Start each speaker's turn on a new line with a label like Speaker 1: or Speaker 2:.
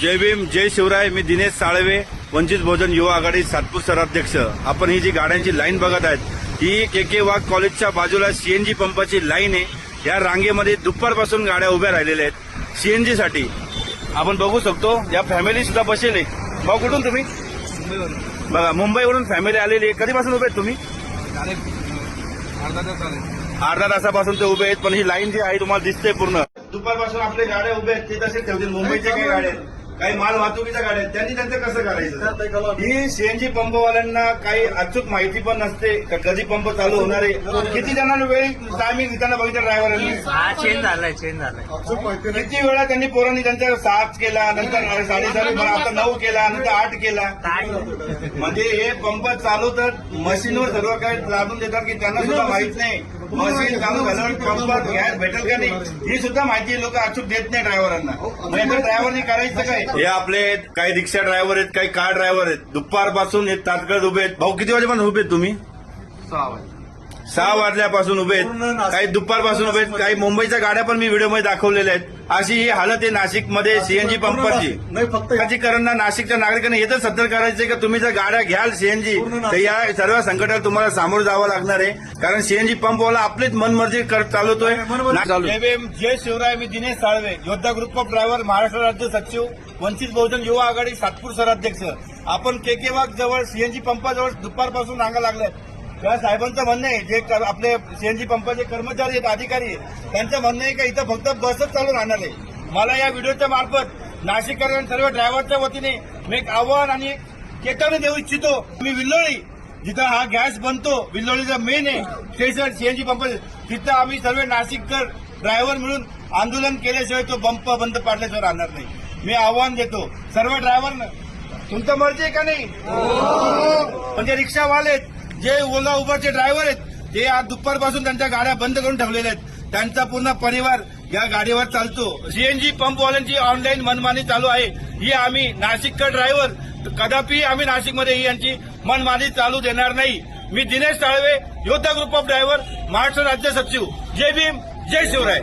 Speaker 1: जय भीम जय शिवराय. मी दिनेश साळवे, वंचित बहुजन युवा आघाडी सातपूर शहराध्यक्ष. आपण ही जी गाड्यांची लाईन बघत आहेत ही के वाघ कॉलेजच्या बाजूला सीएनजी पंपाची लाईन आहे. या रांगेमध्ये दुपारपासून गाड्या उभ्या राहिलेल्या आहेत सीएनजी साठी. आपण बघू शकतो या फॅमिली सुद्धा बसेल आहे. भाऊ कुठून तुम्ही? बघा मुंबईवरून फॅमिली आलेली आहे. कधीपासून उभे आहेत तुम्ही? अर्धा तासापासून ते उभे आहेत. पण ही लाईन जी आहे तुम्हाला दिसते पूर्ण. दुपारपासून आपल्या गाड्या उभ्या आहेत ते तसे ठेवतील. मुंबईच्या काही गाड्या आहेत, काही माल वाहतुकीच्या गाड्या आहेत, त्यांनी त्यांचं कसं करायचं? ही सीएनजी पंपवाल्यांना काही अचूक माहिती पण नसते का कधी पंप चालू होणार आहे. किती जणांना वेळ टायमिंग देताना बघितलं ड्रायव्हरांनी?
Speaker 2: चेंज झालाय.
Speaker 1: किती वेळा त्यांनी पोरांनी त्यांच्या 7 केला, नंतर 7:30, आता 9 केला, नंतर 8 केला. म्हणजे हे पंप चालू तर मशीनवर सर्व काही लादून देतात की त्यांना सुद्धा माहित नाही मशीन चालू झाल्यावर पंपात गॅस भेटेल का नाही ही सुद्धा माहिती लोक अचूक देत नाही ड्रायव्हरांना. म्हणजे ड्रायव्हरनी करायचं काय? हे आपले काही रिक्षा ड्रायव्हर आहेत, काही कार ड्रायव्हर आहेत. दुपारपासून हे तात्काळ उभे आहेत. भाऊ किती वाजेपासून उभे आहेत तुम्ही? 6 वाजल्यापासून उभे आहेत. काही दुपारपासून उभे आहेत. काही मुंबईच्या गाड्या पण मी व्हिडिओमध्ये दाखवलेल्या आहेत. अशी ही हालत आहे नाशिकमध्ये सीएनजी पंपाची. खाजगीकरांना नाशिकच्या नागरिकांना हे तर सतर्क करायचंय की तुम्ही जर गाड्या घ्याल सीएनजी तर या सर्व संकटाला तुम्हाला सामोरं जावं लागणार आहे. कारण सीएनजी पंपवाला आपलीच मनमर्जी चालवतोय. जय शिवराय. मी दिनेश साळवे, योद्धा ग्रुप ऑफ ड्रायव्हर, महाराष्ट्र राज्य सचिव, वंचित बहुजन युवा आघाडी सातपूर शहराध्यक्ष. आपण के वाघ जवळ सीएनजी पंपाजवळ दुपारपासून रांगा लागल्यात. त्या साहेबांचं म्हणणं आहे, जे आपले सीएनजी पंपाचे कर्मचारी आहेत, अधिकारी आहेत, त्यांचं म्हणणं आहे की इथं फक्त बसच चालू राहणार आहे. मला या व्हिडिओच्या मार्फत नाशिककर सर्व ड्रायव्हरच्या वतीने मी एक आव्हान आणि चेतावणी देऊ इच्छितो. मी विल्लोळी जिथं हा गॅस बनतो, विल्लोळीचं मेन आहे स्टेशन सीएनजी पंप, तिथं आम्ही सर्व नाशिककर ड्रायव्हर मिळून आंदोलन केल्याशिवाय तो पंप बंद पाडल्याशिवाय राहणार नाही. मी आव्हान देतो सर्व ड्रायव्हरनं. तुमचं मर्जी आहे का नाही? म्हणजे रिक्षावाले आहेत, जे ओला उबरचे ड्रायव्हर आहेत, ते आज दुपारपासून त्यांच्या गाड्या बंद करून ठेवलेल्या आहेत. त्यांचा पूर्ण परिवार या गाडीवर चालतो. सीएनजी पंपवाल्यांची ऑनलाईन मनमानी चालू आहे. ही आम्ही नाशिककर ड्रायव्हर कदापि आम्ही नाशिकमध्ये ही यांची मनमानी चालू देणार नाही. मी दिनेश साळवे, योद्धा ग्रुप ऑफ ड्रायव्हर, महाराष्ट्र राज्य सचिव. जय भीम जय शिवराय.